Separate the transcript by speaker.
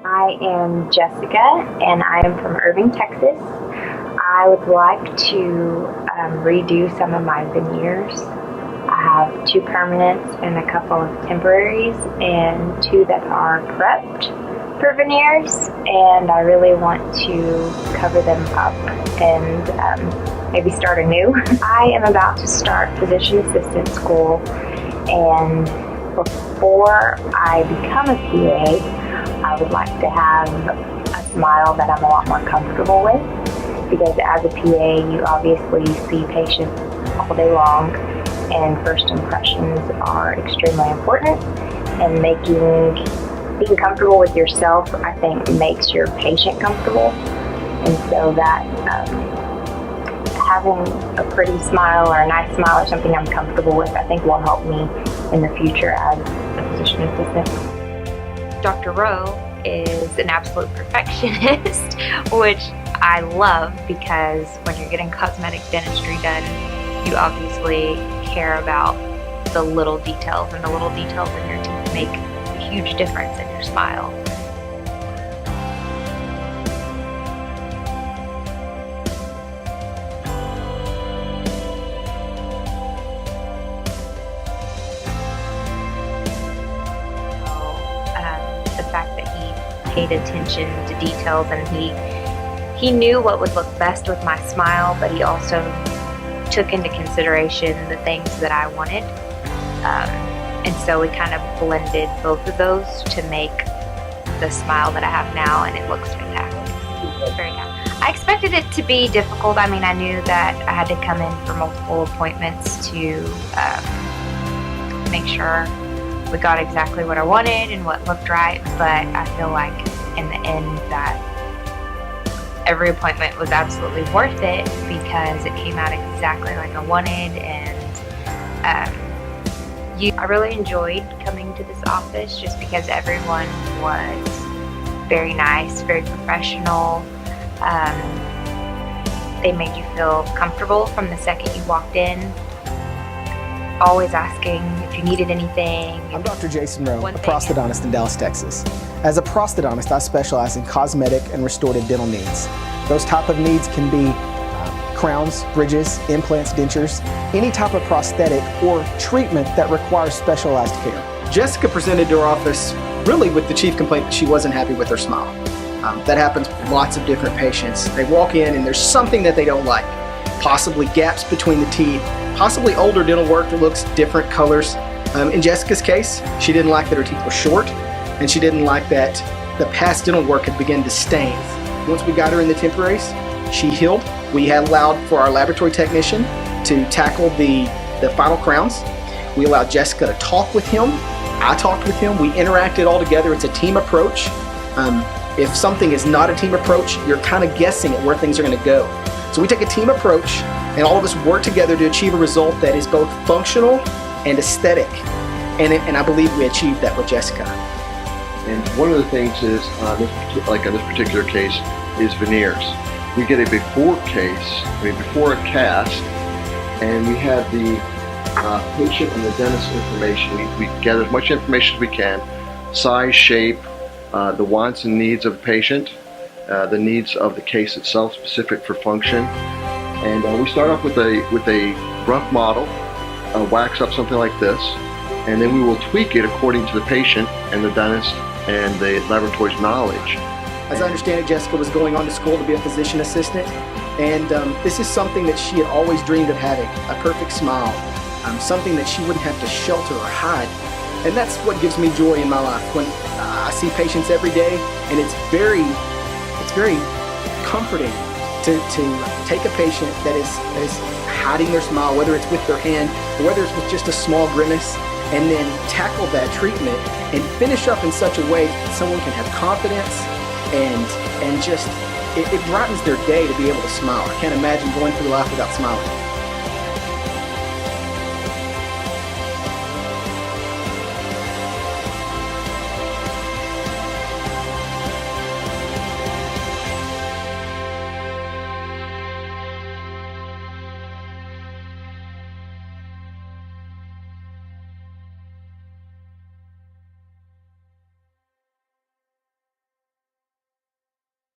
Speaker 1: I am Jessica, and I am from Irving, Texas. I would like to redo some of my veneers. I have 2 permanents and a couple of temporaries, and 2 that are prepped for veneers, and I really want to cover them up and maybe start anew. I am about to start physician assistant school, and before I become a PA, I would like to have a smile that I'm a lot more comfortable with, because as a PA, you obviously see patients all day long, and first impressions are extremely important, and being comfortable with yourself, I think, makes your patient comfortable. And so that having a pretty smile or a nice smile or something I'm comfortable with, I think will help me in the future as a physician assistant. Dr. Rowe is an absolute perfectionist, which I love, because when you're getting cosmetic dentistry done, you obviously care about the little details, and the little details in your teeth make a huge difference in your smile. The fact that he paid attention to details, and he knew what would look best with my smile, but he also took into consideration the things that I wanted. And so we kind of blended both of those to make the smile that I have now, and it looks fantastic. Very nice. I expected it to be difficult. I mean, I knew that I had to come in for multiple appointments to make sure we got exactly what I wanted and what looked right, but I feel like in the end that every appointment was absolutely worth it, because it came out exactly like I wanted. And I really enjoyed coming to this office, just because everyone was very nice, very professional. They made you feel comfortable from the second you walked in, always asking if you needed anything.
Speaker 2: I'm Dr. Jason Rowe, a prosthodontist in Dallas, Texas. As a prosthodontist, I specialize in cosmetic and restorative dental needs. Those type of needs can be crowns, bridges, implants, dentures, any type of prosthetic or treatment that requires specialized care.
Speaker 3: Jessica presented to our office really with the chief complaint that she wasn't happy with her smile. That happens with lots of different patients. They walk in and there's something that they don't like, possibly gaps between the teeth, possibly older dental work that looks different colors. In Jessica's case, she didn't like that her teeth were short, and she didn't like that the past dental work had begun to stain. Once we got her in the temporaries, she healed. We had allowed for our laboratory technician to tackle the final crowns. We allowed Jessica to talk with him. I talked with him. We interacted all together. It's a team approach. If something is not a team approach, you're kind of guessing at where things are going to go. So we take a team approach, and all of us work together to achieve a result that is both functional and aesthetic. And I believe we achieved that with Jessica.
Speaker 4: And one of the things is, like in this particular case, is veneers. We get a before cast, and we have the patient and the dentist information. We gather as much information as we can: size, shape, the wants and needs of the patient, the needs of the case itself, specific for function. And we start off with a rough model, wax up something like this, and then we will tweak it according to the patient and the dentist and the laboratory's knowledge.
Speaker 3: As I understand it, Jessica was going on to school to be a physician assistant, and this is something that she had always dreamed of having, a perfect smile, something that she wouldn't have to shelter or hide. And that's what gives me joy in my life. When I see patients every day, and it's very comforting to take a patient that is hiding their smile, whether it's with their hand or whether it's with just a small grimace, and then tackle that treatment and finish up in such a way that someone can have confidence and just, it brightens their day to be able to smile. I can't imagine going through life without smiling.